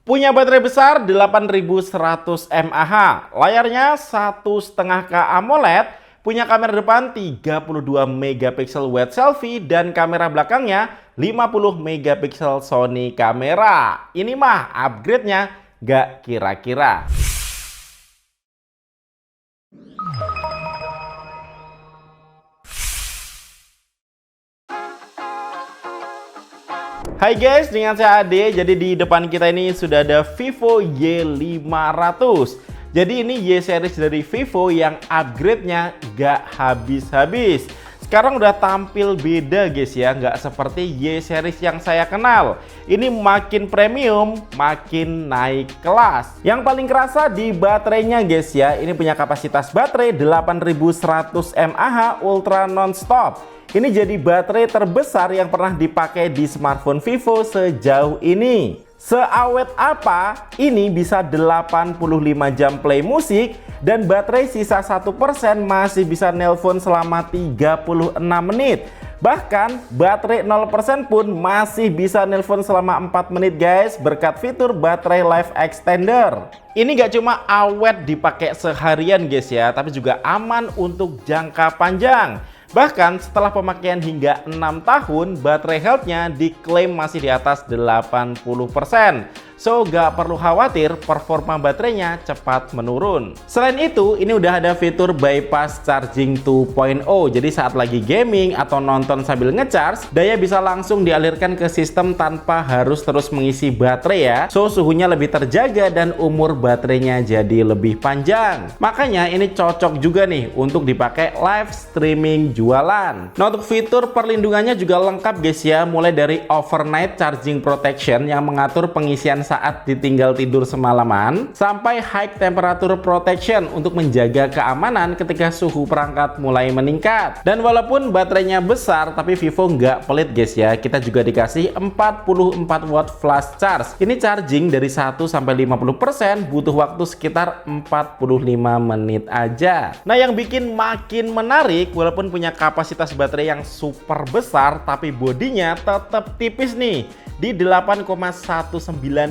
Punya baterai besar 8100 mAh, layarnya 1,5K AMOLED, punya kamera depan 32 megapiksel wide selfie dan kamera belakangnya 50 megapiksel Sony kamera. Ini mah upgrade-nya gak kira-kira. Hai guys, dengan saya Ade. Jadi di depan kita ini sudah ada Vivo Y500. Jadi ini Y series dari Vivo yang upgrade-nya gak habis-habis. Sekarang udah tampil beda guys ya, nggak seperti Y series yang saya kenal. Ini makin premium, makin naik kelas. Yang paling kerasa di baterainya guys ya. Ini punya kapasitas baterai 8100 mAh ultra non-stop. Ini jadi baterai terbesar yang pernah dipakai di smartphone Vivo sejauh ini. Seawet apa? Ini bisa 85 jam play musik dan baterai sisa 1% masih bisa nelpon selama 36 menit. Bahkan baterai 0% pun masih bisa nelpon selama 4 menit guys, berkat fitur baterai life extender. Ini gak cuma awet dipakai seharian guys ya, tapi juga aman untuk jangka panjang. Bahkan setelah pemakaian hingga 6 tahun, baterai health-nya diklaim masih di atas 80%. So, gak perlu khawatir performa baterainya cepat menurun. Selain itu, ini udah ada fitur bypass charging 2.0. Jadi saat lagi gaming atau nonton sambil ngecharge, daya bisa langsung dialirkan ke sistem tanpa harus terus mengisi baterai ya. So, suhunya lebih terjaga dan umur baterainya jadi lebih panjang. Makanya ini cocok juga nih untuk dipakai live streaming jualan. Nah, untuk fitur perlindungannya juga lengkap guys ya, mulai dari overnight charging protection yang mengatur pengisian saat ditinggal tidur semalaman, sampai high temperature protection untuk menjaga keamanan ketika suhu perangkat mulai meningkat. Dan walaupun baterainya besar, tapi Vivo nggak pelit guys ya, kita juga dikasih 44 watt flash charge. Ini charging dari 1 sampai 50% butuh waktu sekitar 45 menit aja. Nah, yang bikin makin menarik, walaupun punya kapasitas baterai yang super besar, tapi bodinya tetap tipis nih di 8,19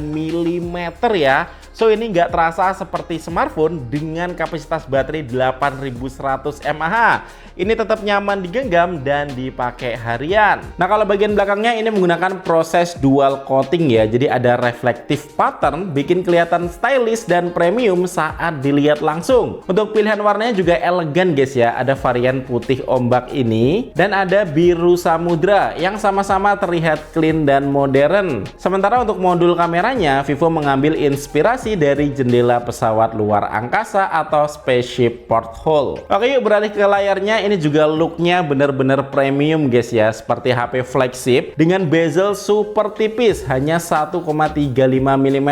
mm ya. So ini nggak terasa seperti smartphone dengan kapasitas baterai 8100 mAh. Ini tetap nyaman digenggam dan dipakai harian. Nah, kalau bagian belakangnya ini menggunakan proses dual coating ya. Jadi ada reflective pattern, bikin kelihatan stylish dan premium saat dilihat langsung. Untuk pilihan warnanya juga elegan guys ya. Ada varian putih ombak ini dan ada biru samudra yang sama-sama terlihat clean dan modern. Sementara untuk modul kameranya, Vivo mengambil inspirasi dari jendela pesawat luar angkasa atau spaceship porthole. Oke, yuk beralih ke layarnya. Ini juga looknya bener-bener premium guys ya, seperti HP flagship dengan bezel super tipis, hanya 1,35 mm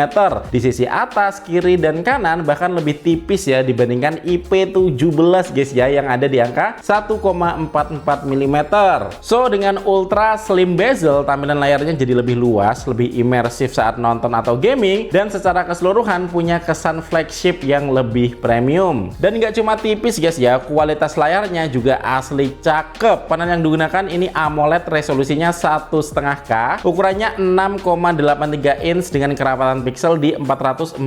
di sisi atas, kiri, dan kanan, bahkan lebih tipis ya dibandingkan IP17 guys ya yang ada di angka 1,44 mm. So dengan ultra slim bezel, tampilan layarnya jadi lebih luas, lebih imersif saat nonton atau gaming, dan secara keseluruhan punya kesan flagship yang lebih premium. Dan nggak cuma tipis guys ya, kualitas layarnya juga asli cakep. Panel yang digunakan ini AMOLED, resolusinya 1,5K, ukurannya 6,83 inch dengan kerapatan pixel di 449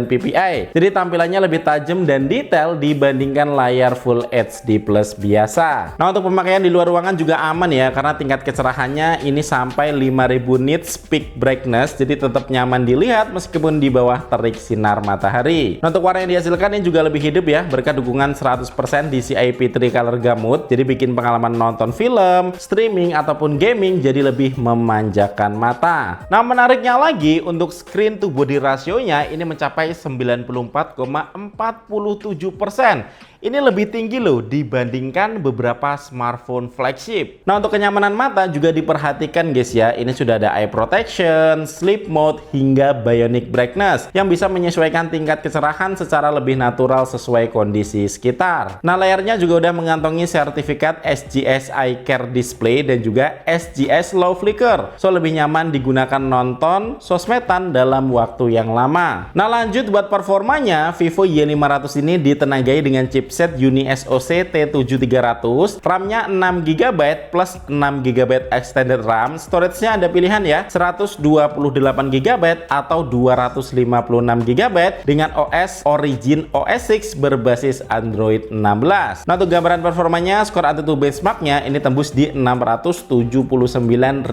ppi. Jadi tampilannya lebih tajam dan detail dibandingkan layar Full HD Plus biasa. Nah, untuk pemakaian di luar ruangan juga aman ya, karena tingkat kecerahannya ini sampai 5000 nits peak brightness, jadi tetap nyaman dilihat meskipun di bawah terik sinar matahari. Nah, untuk warna yang dihasilkan ini juga lebih hidup ya, berkat dukungan 100% DCI P3 color gamut, jadi bikin pengalaman nonton film, streaming, ataupun gaming jadi lebih memanjakan mata. Nah, menariknya lagi, untuk screen to body rasionya ini mencapai 94,47%. Ini lebih tinggi loh dibandingkan beberapa smartphone flagship. Nah, untuk kenyamanan mata juga diperhatikan guys ya. Ini sudah ada eye protection, sleep mode, hingga bionic brightness yang bisa menyesuaikan tingkat kecerahan secara lebih natural sesuai kondisi sekitar. Nah, layarnya juga udah mengantongi sertifikat SGS Eye Care Display dan juga SGS Low Flicker. So lebih nyaman digunakan nonton, sosmedan dalam waktu yang lama. Nah, lanjut buat performanya, Vivo Y500 ini ditenagai dengan chip chipset Uni SoC T7300, RAM-nya 6GB plus 6GB extended RAM, storage-nya ada pilihan ya, 128GB atau 256GB dengan OS Origin OS X berbasis Android 16. Nah, untuk gambaran performanya, skor AnTuTu benchmark-nya ini tembus di 679.000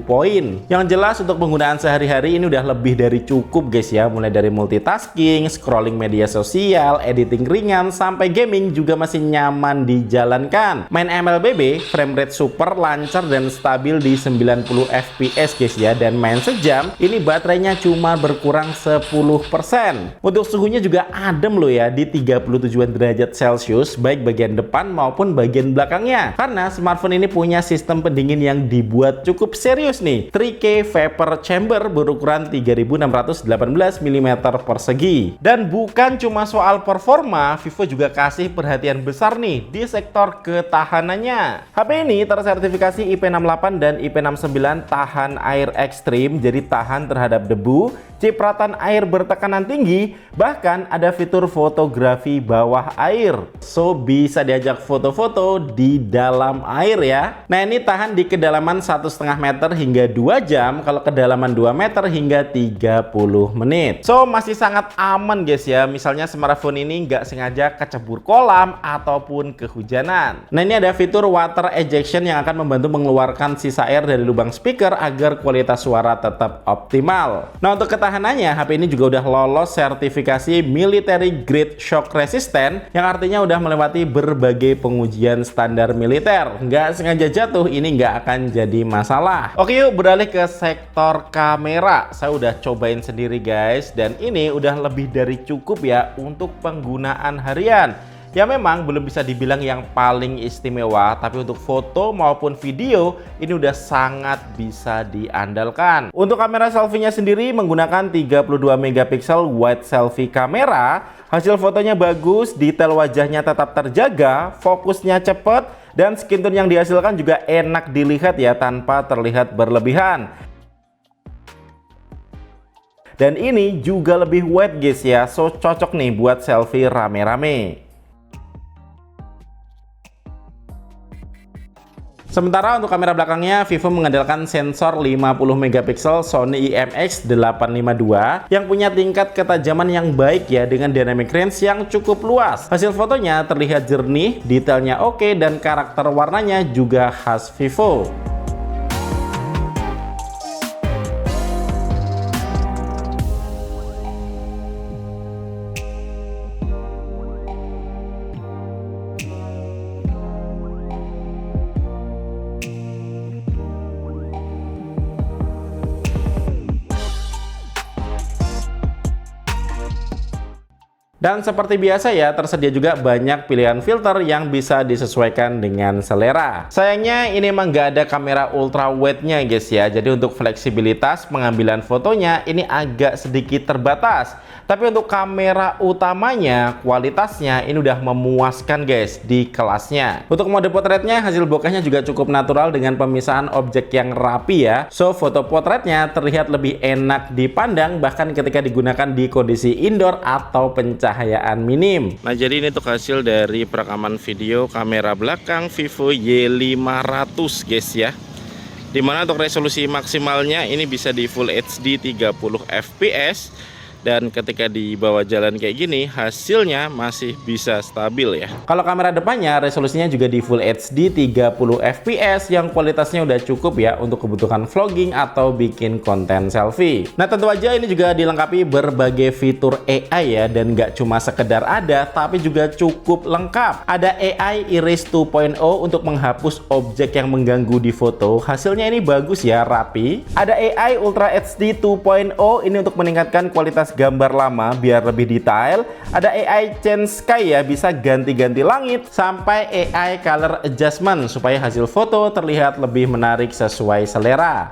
poin. Yang jelas untuk penggunaan sehari-hari ini udah lebih dari cukup guys ya, mulai dari multitasking, scrolling media sosial, editing ringan, sampai gaming juga masih nyaman dijalankan. Main MLBB, frame rate super lancar dan stabil di 90 fps guys ya, dan main sejam ini baterainya cuma berkurang 10%. Untuk suhunya juga adem loh ya, di 37 derajat Celcius baik bagian depan maupun bagian belakangnya, karena smartphone ini punya sistem pendingin yang dibuat cukup serius nih, 3K Vapor Chamber berukuran 3618 mm persegi. Dan bukan cuma soal performa, Vivo juga kasih perhatian besar nih di sektor ketahanannya. HP ini tersertifikasi IP68 dan IP69 tahan air ekstrim, jadi tahan terhadap debu, cipratan air bertekanan tinggi, bahkan ada fitur fotografi bawah air. So, bisa diajak foto-foto di dalam air ya. Nah, ini tahan di kedalaman 1,5 meter hingga 2 jam, kalau kedalaman 2 meter hingga 30 menit. So, masih sangat aman guys ya, misalnya smartphone ini nggak sengaja kecebur kolam ataupun kehujanan. Nah, ini ada fitur water ejection yang akan membantu mengeluarkan sisa air dari lubang speaker agar kualitas suara tetap optimal. Nah, untuk ketahanannya, HP ini juga udah lolos sertifikasi military grade shock resistant, yang artinya udah melewati berbagai pengujian standar militer. Nggak sengaja jatuh, ini nggak akan jadi masalah. Oke, yuk beralih ke sektor kamera. Saya udah cobain sendiri guys, dan ini udah lebih dari cukup ya untuk penggunaan harian. Ya, memang belum bisa dibilang yang paling istimewa, tapi untuk foto maupun video ini udah sangat bisa diandalkan. Untuk kamera selfie-nya sendiri menggunakan 32 megapiksel wide selfie kamera. Hasil fotonya bagus, detail wajahnya tetap terjaga, fokusnya cepat, dan skin tone yang dihasilkan juga enak dilihat ya, tanpa terlihat berlebihan. Dan ini juga lebih wide guys ya, so cocok nih buat selfie rame-rame. Sementara untuk kamera belakangnya, Vivo mengandalkan sensor 50 megapiksel Sony IMX852 yang punya tingkat ketajaman yang baik ya, dengan dynamic range yang cukup luas. Hasil fotonya terlihat jernih, detailnya oke, dan karakter warnanya juga khas Vivo. Dan seperti biasa ya, tersedia juga banyak pilihan filter yang bisa disesuaikan dengan selera. Sayangnya ini emang nggak ada kamera ultra wide-nya guys ya, jadi untuk fleksibilitas pengambilan fotonya ini agak sedikit terbatas. Tapi untuk kamera utamanya, kualitasnya ini udah memuaskan guys di kelasnya. Untuk mode potretnya, hasil bokehnya juga cukup natural dengan pemisahan objek yang rapi ya. So, foto potretnya terlihat lebih enak dipandang bahkan ketika digunakan di kondisi indoor atau pencahayaan minim. Nah, jadi ini untuk hasil dari perekaman video kamera belakang Vivo Y500 guys ya. Dimana untuk resolusi maksimalnya ini bisa di Full HD 30 fps. Dan ketika dibawa jalan kayak gini, hasilnya masih bisa stabil ya. Kalau kamera depannya, resolusinya juga di Full HD 30 fps yang kualitasnya udah cukup ya untuk kebutuhan vlogging atau bikin konten selfie. Nah, tentu aja ini juga dilengkapi berbagai fitur AI ya, dan nggak cuma sekedar ada, tapi juga cukup lengkap. Ada AI Erase 2.0 untuk menghapus objek yang mengganggu di foto. Hasilnya ini bagus ya, rapi. Ada AI Ultra HD 2.0 ini untuk meningkatkan kualitas gambar lama biar lebih detail. Ada AI Change Sky ya, bisa ganti-ganti langit, sampai AI Color Adjustment supaya hasil foto terlihat lebih menarik sesuai selera.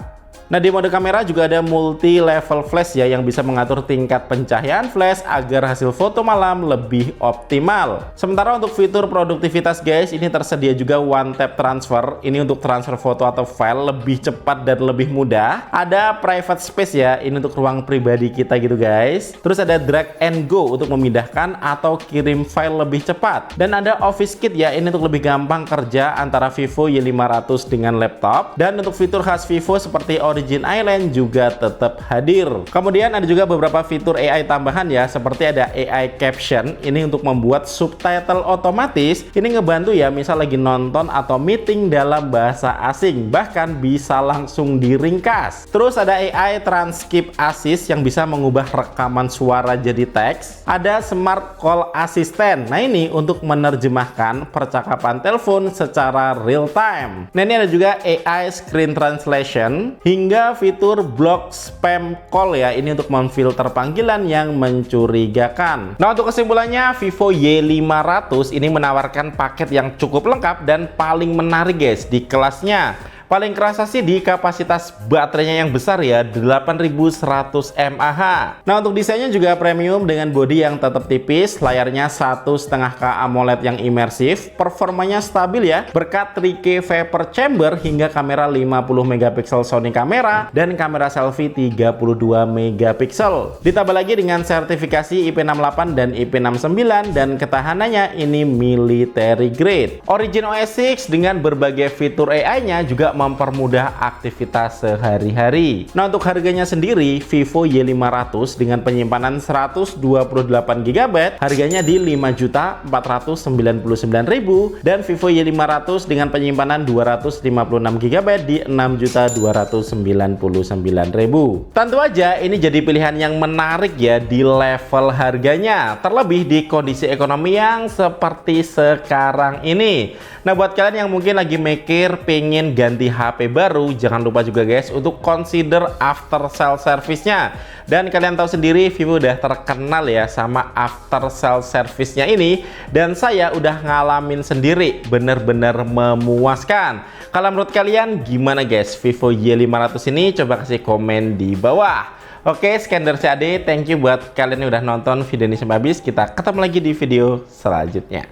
Nah, di mode kamera juga ada multi level flash ya, yang bisa mengatur tingkat pencahayaan flash agar hasil foto malam lebih optimal. Sementara untuk fitur produktivitas guys, ini tersedia juga one tap transfer. Ini untuk transfer foto atau file lebih cepat dan lebih mudah. Ada private space ya, ini untuk ruang pribadi kita gitu guys. Terus ada drag and go untuk memindahkan atau kirim file lebih cepat. Dan ada office kit ya, ini untuk lebih gampang kerja antara Vivo Y500 dengan laptop. Dan untuk fitur khas Vivo seperti Origin Island juga tetap hadir. Kemudian ada juga beberapa fitur AI tambahan ya, seperti ada AI caption, ini untuk membuat subtitle otomatis. Ini ngebantu ya, misal lagi nonton atau meeting dalam bahasa asing, bahkan bisa langsung diringkas. Terus ada AI transcript assist yang bisa mengubah rekaman suara jadi teks. Ada smart call assistant, nah ini untuk menerjemahkan percakapan telepon secara real time. Nah, ini ada juga AI screen translation hingga fitur block spam call ya, ini untuk memfilter panggilan yang mencurigakan. Nah, untuk kesimpulannya, Vivo Y500 ini menawarkan paket yang cukup lengkap dan paling menarik guys di kelasnya. Paling kerasa sih di kapasitas baterainya yang besar ya, 8100 mAh. Nah, untuk desainnya juga premium dengan bodi yang tetap tipis, layarnya 1,5K AMOLED yang imersif, performanya stabil ya, berkat 3K vapor chamber hingga kamera 50 megapiksel Sony kamera dan kamera selfie 32 megapiksel. Ditambah lagi dengan sertifikasi IP68 dan IP69 dan ketahanannya ini military grade. Origin OS 6 dengan berbagai fitur AI-nya juga mempermudah aktivitas sehari-hari. Nah, untuk harganya sendiri, Vivo Y500 dengan penyimpanan 128 GB harganya di 5.499.000 dan Vivo Y500 dengan penyimpanan 256 GB di 6.299.000. Tentu aja ini jadi pilihan yang menarik ya di level harganya, terlebih di kondisi ekonomi yang seperti sekarang ini. Nah, buat kalian yang mungkin lagi mikir pengen ganti HP baru, jangan lupa juga guys untuk consider after sale service-nya. Dan kalian tahu sendiri Vivo udah terkenal ya sama after sale service-nya ini, dan saya udah ngalamin sendiri, bener-bener memuaskan. Kalau menurut kalian gimana guys Vivo Y500 ini? Coba kasih komen di bawah. Oke, sekian dari CAD. Thank you buat kalian yang udah nonton video ini sampai habis. Kita ketemu lagi di video selanjutnya.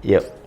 Yuk.